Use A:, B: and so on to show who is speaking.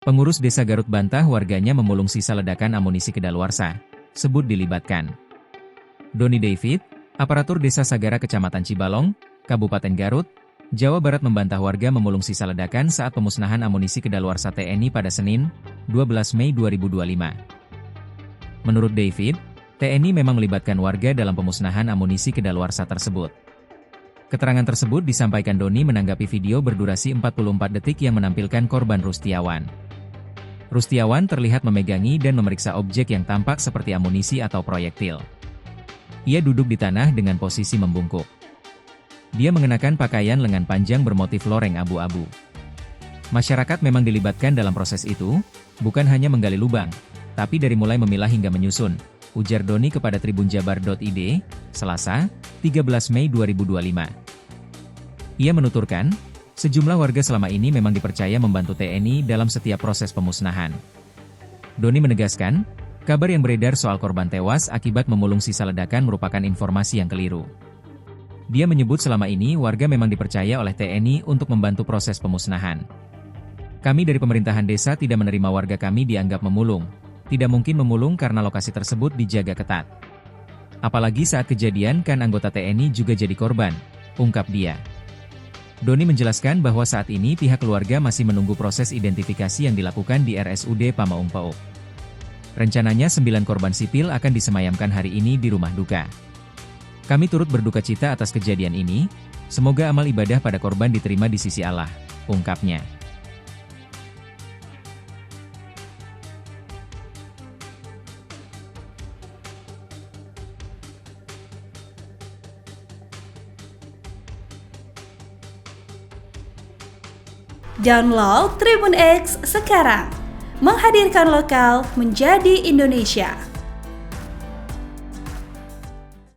A: Pengurus Desa Garut bantah warganya memulung sisa ledakan amunisi kedaluarsa, sebut dilibatkan. Doni David, aparatur Desa Sagara Kecamatan Cibalong, Kabupaten Garut, Jawa Barat membantah warga memulung sisa ledakan saat pemusnahan amunisi kedaluarsa TNI pada Senin, 12 Mei 2025. Menurut David, TNI memang melibatkan warga dalam pemusnahan amunisi kedaluarsa tersebut. Keterangan tersebut disampaikan Doni menanggapi video berdurasi 44 detik yang menampilkan korban Rustiawan. Rustiawan terlihat memegangi dan memeriksa objek yang tampak seperti amunisi atau proyektil. Ia duduk di tanah dengan posisi membungkuk. Dia mengenakan pakaian lengan panjang bermotif loreng abu-abu. Masyarakat memang dilibatkan dalam proses itu, bukan hanya menggali lubang, tapi dari mulai memilah hingga menyusun, ujar Doni kepada tribunjabar.id, Selasa, 13 Mei 2025. Ia menuturkan, sejumlah warga selama ini memang dipercaya membantu TNI dalam setiap proses pemusnahan. Doni menegaskan, kabar yang beredar soal korban tewas akibat memulung sisa ledakan merupakan informasi yang keliru. Dia menyebut selama ini warga memang dipercaya oleh TNI untuk membantu proses pemusnahan. Kami dari pemerintahan desa tidak menerima warga kami dianggap memulung. Tidak mungkin memulung karena lokasi tersebut dijaga ketat. Apalagi saat kejadian kan anggota TNI juga jadi korban, ungkap dia. Doni menjelaskan bahwa saat ini pihak keluarga masih menunggu proses identifikasi yang dilakukan di RSUD Pamaung Pauk. Rencananya 9 korban sipil akan disemayamkan hari ini di rumah duka. Kami turut berduka cita atas kejadian ini, semoga amal ibadah pada korban diterima di sisi Allah, ungkapnya.
B: Download Tribun X sekarang, menghadirkan lokal menjadi Indonesia.